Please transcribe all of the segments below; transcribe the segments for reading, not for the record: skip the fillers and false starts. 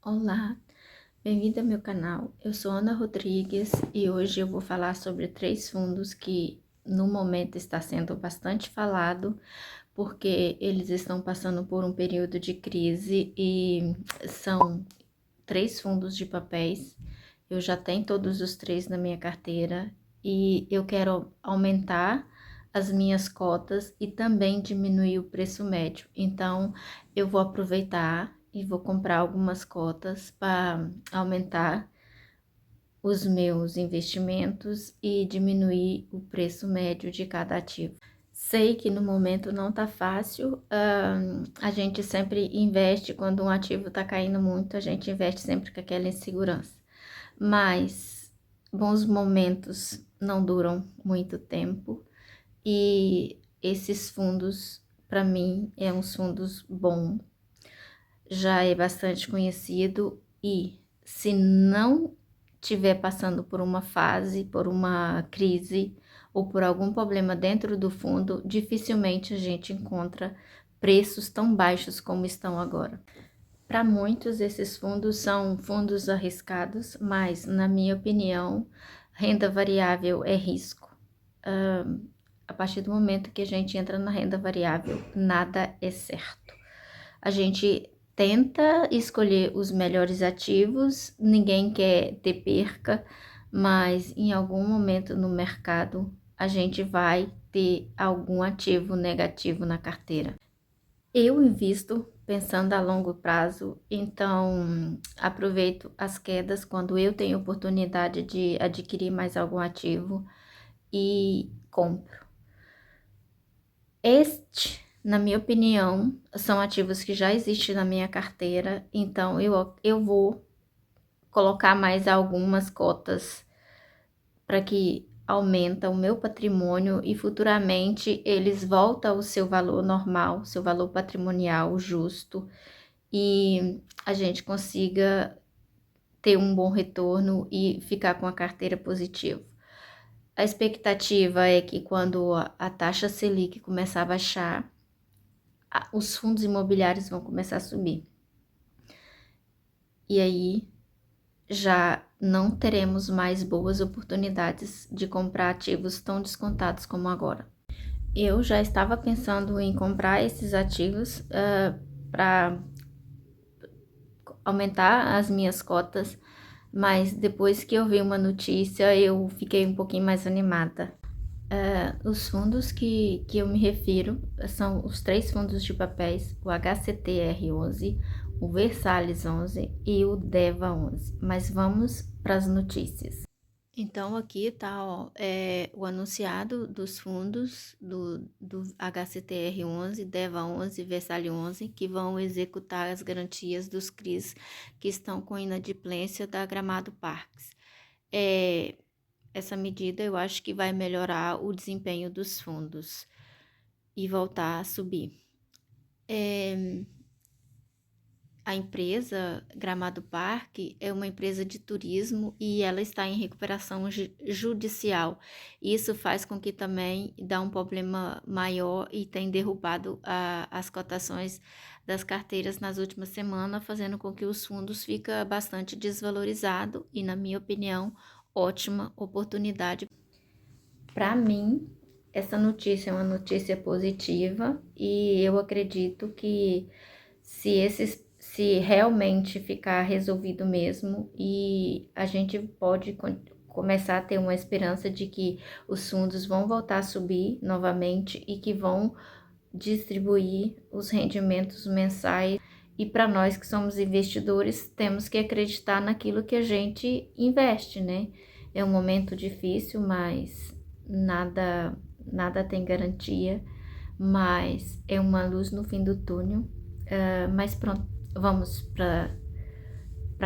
Olá, bem-vindo ao meu canal. Eu sou Ana Rodrigues e hoje eu vou falar sobre 3 fundos que no momento está sendo bastante falado, porque eles estão passando por um período de crise e são 3 fundos de papéis. Eu já tenho todos os 3 na minha carteira e eu quero aumentar as minhas cotas e também diminuir o preço médio. Então, eu vou aproveitar e vou comprar algumas cotas para aumentar os meus investimentos e diminuir o preço médio de cada ativo. Sei que no momento não tá fácil, a gente sempre investe quando um ativo tá caindo muito, a gente investe sempre com aquela insegurança. Mas bons momentos não duram muito tempo e esses fundos, para mim, é uns fundos bons, já é bastante conhecido e se não tiver passando por uma fase, por uma crise ou por algum problema dentro do fundo, dificilmente a gente encontra preços tão baixos como estão agora. Para muitos, esses fundos são fundos arriscados, mas, na minha opinião, renda variável é risco. A partir do momento que a gente entra na renda variável, nada é certo. A gente tenta escolher os melhores ativos, ninguém quer ter perca, mas em algum momento no mercado a gente vai ter algum ativo negativo na carteira. Eu invisto pensando a longo prazo, então aproveito as quedas quando eu tenho oportunidade de adquirir mais algum ativo e compro. Na minha opinião, são ativos que já existem na minha carteira, então eu vou colocar mais algumas cotas para que aumenta o meu patrimônio e futuramente eles voltam ao seu valor normal, seu valor patrimonial justo, e a gente consiga ter um bom retorno e ficar com a carteira positiva. A expectativa é que quando a taxa Selic começar a baixar, os fundos imobiliários vão começar a subir. E aí já não teremos mais boas oportunidades de comprar ativos tão descontados como agora. Eu já estava pensando em comprar esses ativos para aumentar as minhas cotas, mas depois que eu vi uma notícia eu fiquei um pouquinho mais animada. Os fundos que eu me refiro são os 3 fundos de papéis, o HCTR11, o Versalhes 11 e o DEVA 11. Mas vamos para as notícias. Então, aqui está o anunciado dos fundos do HCTR11, DEVA 11 e Versalhes 11, que vão executar as garantias dos CRIs que estão com inadimplência da Gramado Parques. Essa medida eu acho que vai melhorar o desempenho dos fundos e voltar a subir. A empresa Gramado Parque é uma empresa de turismo e ela está em recuperação judicial. Isso faz com que também dá um problema maior e tem derrubado as cotações das carteiras nas últimas semanas, fazendo com que os fundos fiquem bastante desvalorizados e, na minha opinião, ótima oportunidade. Para mim, essa notícia é uma notícia positiva e eu acredito que se realmente ficar resolvido mesmo, e a gente pode começar a ter uma esperança de que os fundos vão voltar a subir novamente e que vão distribuir os rendimentos mensais. E para nós que somos investidores, temos que acreditar naquilo que a gente investe, né? É um momento difícil, mas nada tem garantia, mas é uma luz no fim do túnel. Mas pronto, vamos para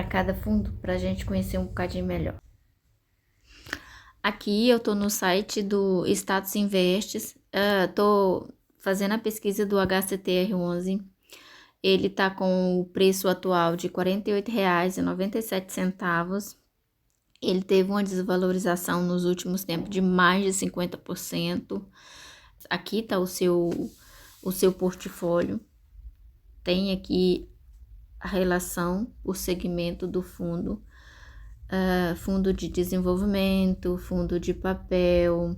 cada fundo para a gente conhecer um bocadinho melhor. Aqui eu tô no site do Status Invests, tô fazendo a pesquisa do HCTR11. Ele tá com o preço atual de R$ 48,97. Ele teve uma desvalorização nos últimos tempos de mais de 50%. Aqui tá o seu portfólio. Tem aqui a relação, o segmento do fundo, fundo de desenvolvimento, fundo de papel,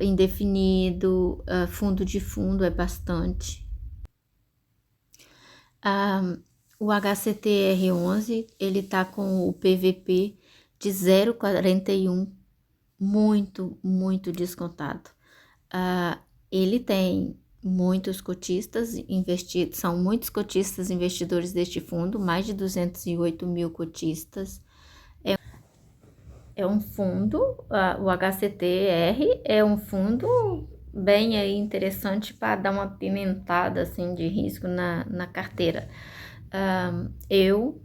indefinido, fundo de fundo é bastante. O HCTR11, ele tá com o PVP de 0,41, muito descontado. Ele tem muitos cotistas investidos, são muitos cotistas investidores deste fundo, mais de 208 mil cotistas. É um fundo, o HCTR é um fundo bem aí interessante para dar uma pimentada assim de risco na carteira. Eu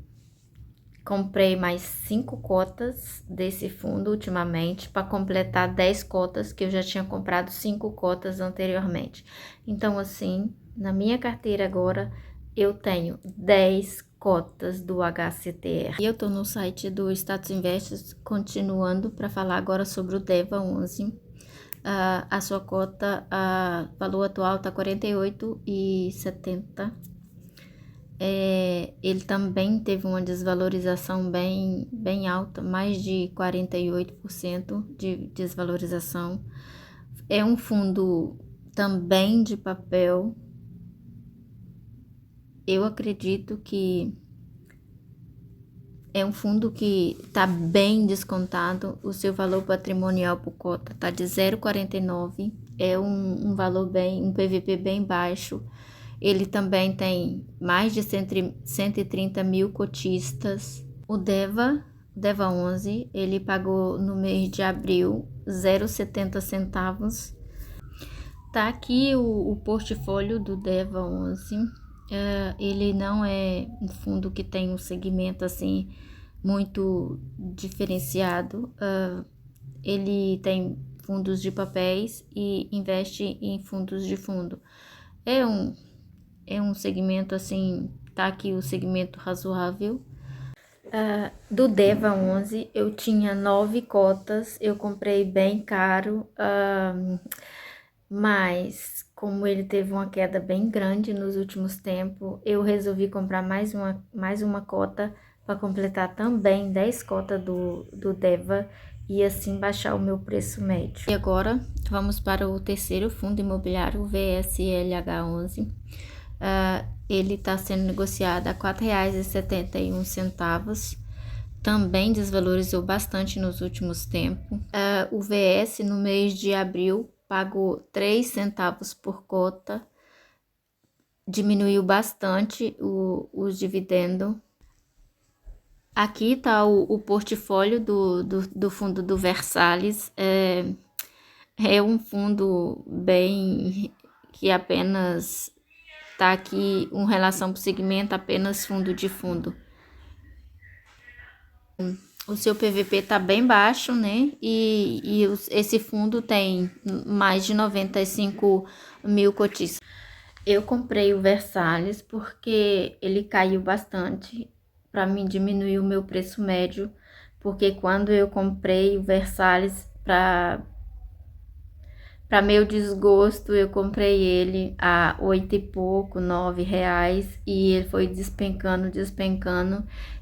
comprei mais 5 cotas desse fundo ultimamente para completar 10 cotas que eu já tinha comprado 5 cotas anteriormente. Então, assim, na minha carteira agora eu tenho 10 cotas do HCTR. E eu tô no site do Status Invest, continuando para falar agora sobre o DEVA 11. A sua cota, valor atual tá 48,70. Ele também teve uma desvalorização bem alta, mais de 48% de desvalorização. É um fundo também de papel. Eu acredito que é um fundo que está bem descontado. O seu valor patrimonial por cota está de 0,49. É um valor um PVP bem baixo. Ele também tem mais de 130 mil cotistas. O DEVA 11, ele pagou no mês de abril 0,70 centavos. Tá aqui o portfólio do DEVA 11. Ele não é um fundo que tem um segmento assim muito diferenciado. Ele tem fundos de papéis e investe em fundos de fundo. É um segmento assim, tá aqui o segmento razoável. Do DEVA 11, eu tinha 9 cotas, eu comprei bem caro, mas como ele teve uma queda bem grande nos últimos tempos, eu resolvi comprar mais uma cota para completar também 10 cotas do DEVA e assim baixar o meu preço médio. E agora vamos para o terceiro fundo imobiliário, o VSLH11. Ele está sendo negociado a R$ 4,71. Também desvalorizou bastante nos últimos tempos. O VS no mês de abril pagou 3 centavos por cota, diminuiu bastante os dividendos. Aqui está o portfólio do fundo do Versalhes. É um fundo bem que apenas tá aqui em relação para o segmento, apenas fundo de fundo. O seu PVP tá bem baixo, né? Esse fundo tem mais de 95 mil cotistas. Eu comprei o Versalhes porque ele caiu bastante, para mim diminuir o meu preço médio, porque quando eu comprei o Versalhes, para meu desgosto, eu comprei ele a 8 e pouco, 9 reais, e ele foi despencando,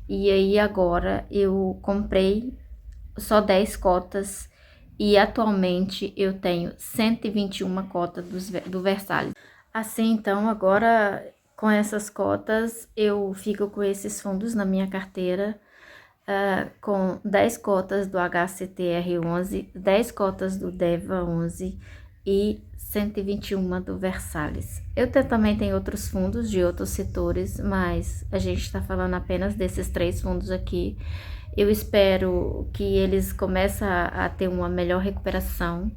e aí agora eu comprei só 10 cotas, e atualmente eu tenho 121 cotas do Versalhes. Assim, então, agora com essas cotas, eu fico com esses fundos na minha carteira, com 10 cotas do HCTR11, 10 cotas do DEVA 11 e 121 do Versalhes. Eu também tenho outros fundos de outros setores, mas a gente está falando apenas desses 3 fundos aqui. Eu espero que eles comecem a ter uma melhor recuperação.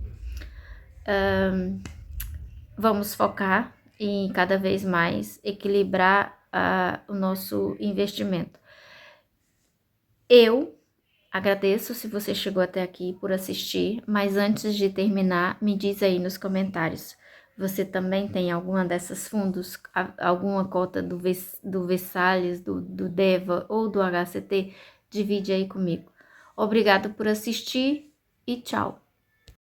Vamos focar em cada vez mais equilibrar o nosso investimento. Eu agradeço se você chegou até aqui por assistir, mas antes de terminar, me diz aí nos comentários, você também tem alguma dessas fundos, alguma cota do Versalhes, do DEVA ou do HCT? Divide aí comigo. Obrigado por assistir e tchau!